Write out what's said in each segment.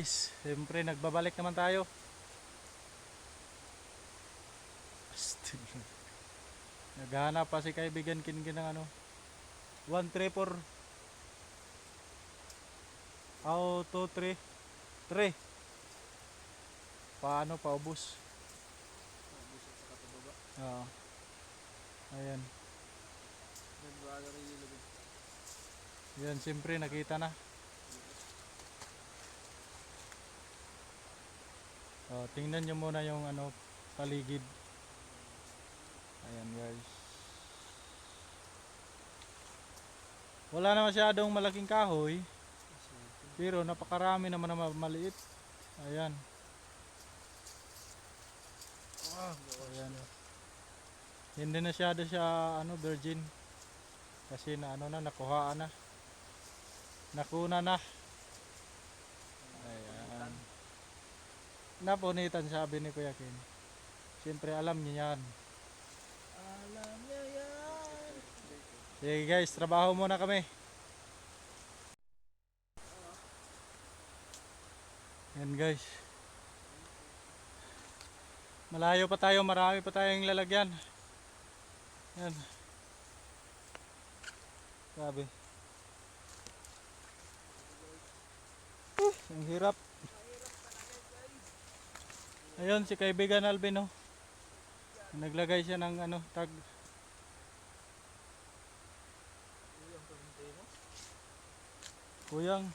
Siyempre nagbabalik naman tayo. Naghahanap pa si kaibigan Kinkin ng ano 134 auto 3 3 paano paubos. Oo. Ayan. Yan siyempre nakita na. Tingnan nyo muna yung ano paligid. Ayan guys. Wala na masyadong malaking kahoy. Pero napakarami naman na maliit. Ayan. Ayan. Hindi na siya ano virgin. Kasi na ano na nakuhaan na. Nakuna na. Ayan. Napunitan sabi ni Kuya Ken. Siyempre alam niya yan. Alam niya yan. Sige guys, trabaho muna kami. Yan guys. Malayo pa tayo, marami pa tayong lalagyan. Yan. Sabi. Ang hirap. Ayun si kaibigan Alvin oh. Naglagay siya ng ano tag. Kuyang.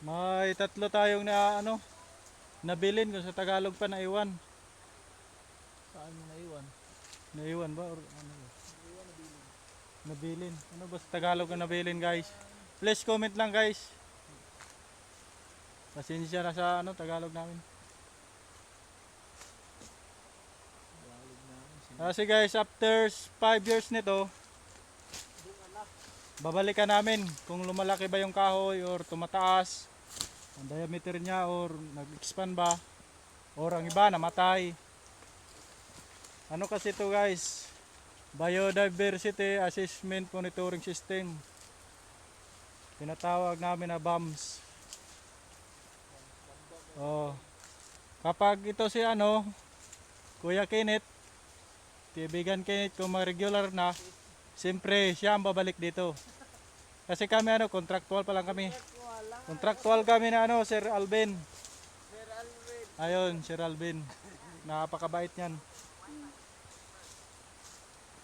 May tatlo tayong na ano nabilin kung sa Tagalog pa naiwan. Saan mo naiwan? Naiwan ba or ano ba? Nabilin. Ano ba sa Tagalog ang nabilin guys? Please comment lang guys. Pasensya na sa ano Tagalog namin. Kasi guys, after 5 years nito, babalikan namin kung lumalaki ba yung kahoy or tumataas ang diameter niya or nag-expand ba or ang iba namatay. Ano kasi ito guys, Biodiversity Assessment Monitoring System, tinatawag namin na BAMS. Kapag ito si ano Kuya Kenneth, kaibigan Kenneth, kung mag-regular na, siyempre siya ang babalik dito. Kasi kami ano, contractual pa lang kami. Contractual kami na ano, Sir Alvin. Ayun, Sir Alvin. Napakabait niyan.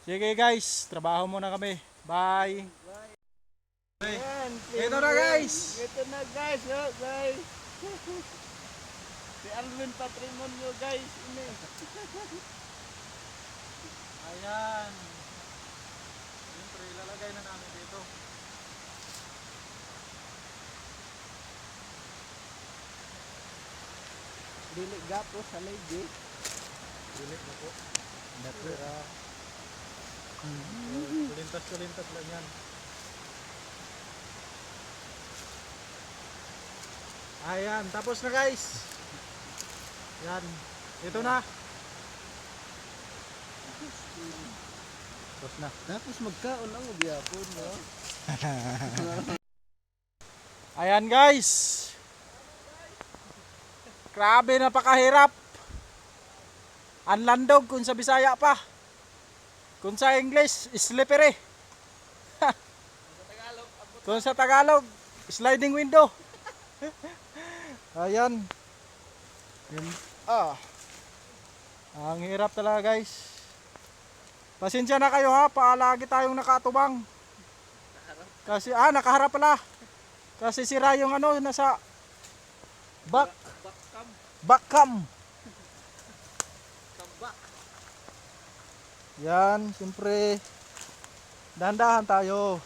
Sige guys, trabaho muna kami. Bye. Ayan, Ito na guys. Ito na guys, oh, guys. Si Alvin Patrimonio guys, ini. Ayan. Siyempre, ilalagay na namin dito. Dili gapo sa lady. Dili na po. Natira. Kulintas-kulintas lang yan. Ayan, tapos na guys. Yan. Ito na. Tapos na. Tapos magkaon ang magyapon, no? Ayan guys. Grabe, napakahirap. Anlandog kung sa Bisaya pa. Kung sa English, slippery. Kung sa Tagalog, sliding window. Ayan. Ang hirap talaga guys. Pasensya na kayo ha, paalagi tayong nakatubang. Kasi nakaharap pala. Kasi sira yung ano nasa backcam. Yan, siyempre dahan-dahan tayo.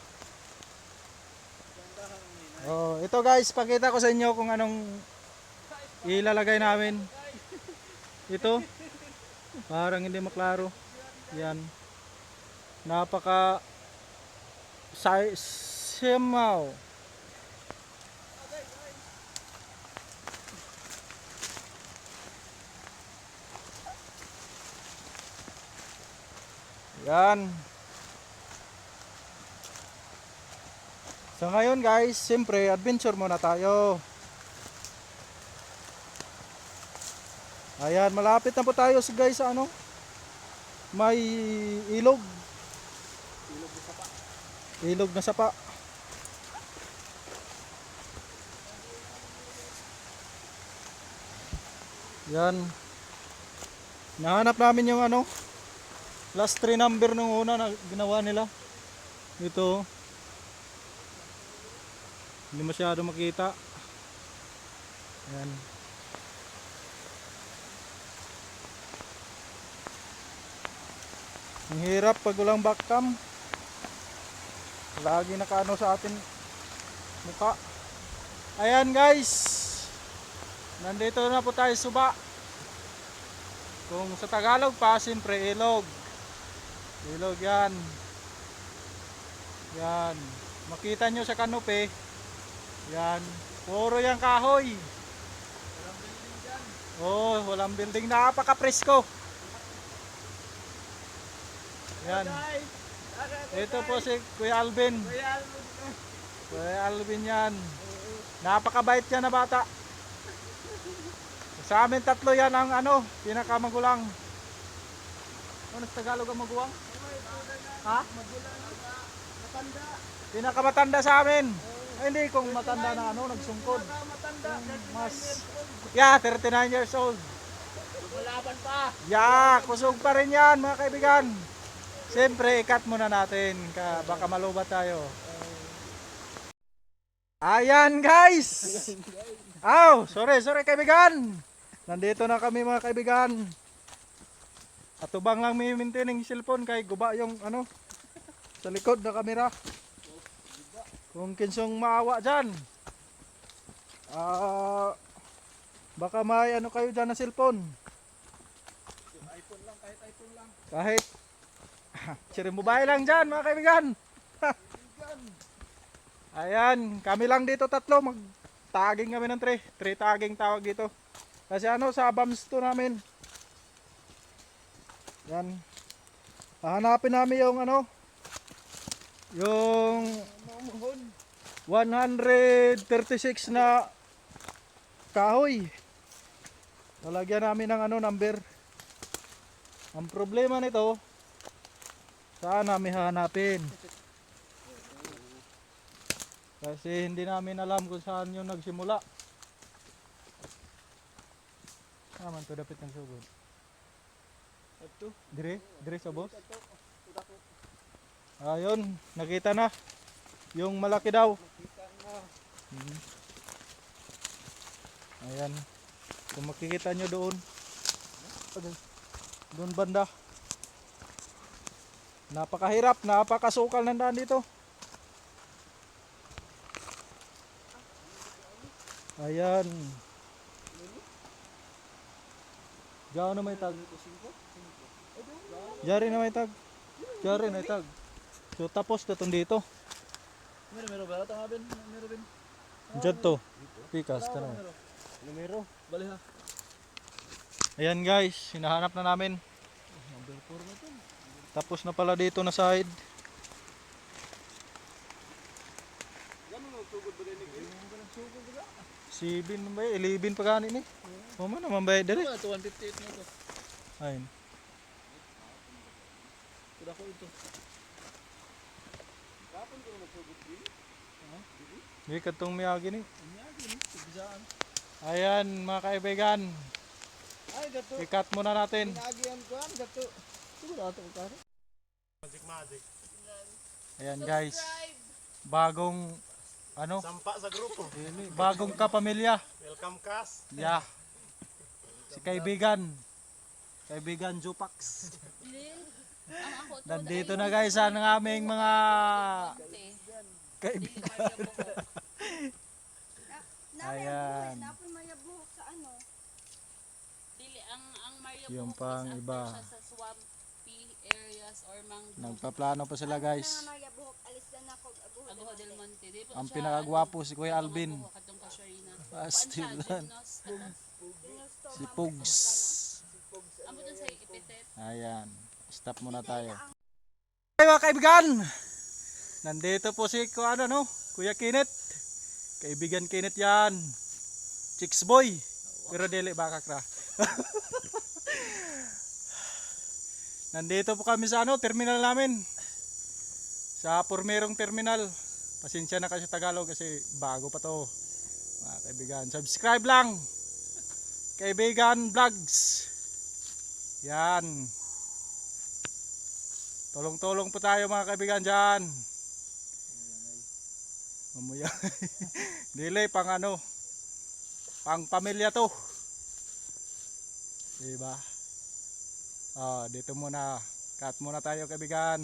Ito guys, pakita ko sa inyo kung anong ilalagay namin. Ito, parang hindi maklaro. Yan. Napaka simaw. Yan. So ngayon guys, siyempre adventure muna tayo. Ayan, malapit na po tayo guys sa ano. May ilog. Ilog na sapa. Yan. Nahanap namin yung ano, last 3 number nung una na ginawa nila. Ito. Hindi masyado makita. Yan. Ang hirap pag walang backcam. Lagi nakaano sa atin muka. Ayan guys. Nandito na po tayo suba. Kung sa Tagalog pa, siyempre ilog. Ilog yan. Yan. Makita nyo sa kanope. Yan. Puro yung kahoy. Walang building dyan. Oh, walang building. Napaka-presko. Yan. Ito po si Kuya Alvin. Kuya Alvin yan. Napakabait yan na bata. Sa amin tatlo yan ang ano, pinakamagulang. Ano sa Tagalog ang maguwang? Ha? Matanda. Pinakamatanda sa amin. Ay, hindi kung matanda na ano, nagsungkod. Mas, yeah, 39 years old. Lumalaban pa. Yeah, kusog pa rin yan mga kaibigan. Siyempre, ikat muna natin. Baka malubat tayo. Ayan guys! Aw, sorry kaibigan. Nandito na kami mga kaibigan. Atubang lang may maintaining cellphone kay guba yung ano sa likod na kamera. Kung kinsong maawa dyan. Baka may ano kayo dyan na cellphone. iPhone lang, kahit iPhone lang. Kahit siri mobile lang dyan mga kaibigan. Ayan, kami lang dito tatlo. Mag-tagging kami ng 3. 3 tagging tawag dito. Kasi ano, sa bums to namin. Yan. Hahanapin namin yung ano, yung 136 na kahoy. Lalagyan namin ng ano, number. Ang problema nito, saan namin hahanapin? Kasi hindi namin alam kung saan yung nagsimula. Naman to dapit ng sugod. Ito. Dire sa boss. Ayun, nakita na. Yung malaki daw. Ayan. Kung makikita nyo doon. Doon banda. Napakahirap, napakasukal ng daan dito. Ayan. Diyan na may tag. Diyan na may tag. Diyan na may tag. So tapos na dito. Meron ba? Ito nga Ben. Meron Ben. Diyan to. Pikas ka na. Numero. Bali ha. Ayan guys, hinahanap na namin. Number 4 na to. Tapos na pala dito na side. Gano'n magsugod ba din ni Ben? Sugod ba? 7 ba? 11 pa gani ni. O man naman ba dire? Ito 158 na to. Ayun. Kuda ko ito. Kapon ko magsugod din? Di katong miyagi ni. Miyagi ni. Tigisaan. Ayan mga kaibigan. Ay, gato. I-cut muna natin. Pinagihan ko ang gato. Siguro ato ko karo. Magic. Ayan guys. Bagong ano? Sampa sa grupo. Bagong kapamilya. Welcome cast. Yeah. Si kaibigan. Kaibigan Jupax. Nandito na guys ang aming mga kaibigan. Ayan. Napon mayabuhok sa ano? Dili ang Mario Yung Buhok pang is iba. under siya sa swampy areas or mangrove. Nagpaplano pa sila guys. Mayabuhok alis na ako abuhok. Aguho del Monte. Di po Ang siya, pinakagwapo si Kuya Alvin. Mabuhok atong Casuarina. Still Pansya, lang. Gymnos, Si Pugs. Ambot dun sa ipitet. Ayan. Stop muna tayo. Hey mga kaibigan. Nandito po si Kuya Kenneth. Kaibigan Kenneth yan. Chicks boy. Pero dili bakak ra. Nandito po kami sa terminal namin. Sa Pormerong Terminal. Pasensya na kasi Tagalog kasi bago pa to. Mga kaibigan, subscribe lang. Kaibigan Vlogs. Yan. Tulong-tulong po tayo mga kaibigan dyan. Mamuya. Dili pang pang pamilya to. Diba? Dito muna. Cut muna tayo kaibigan.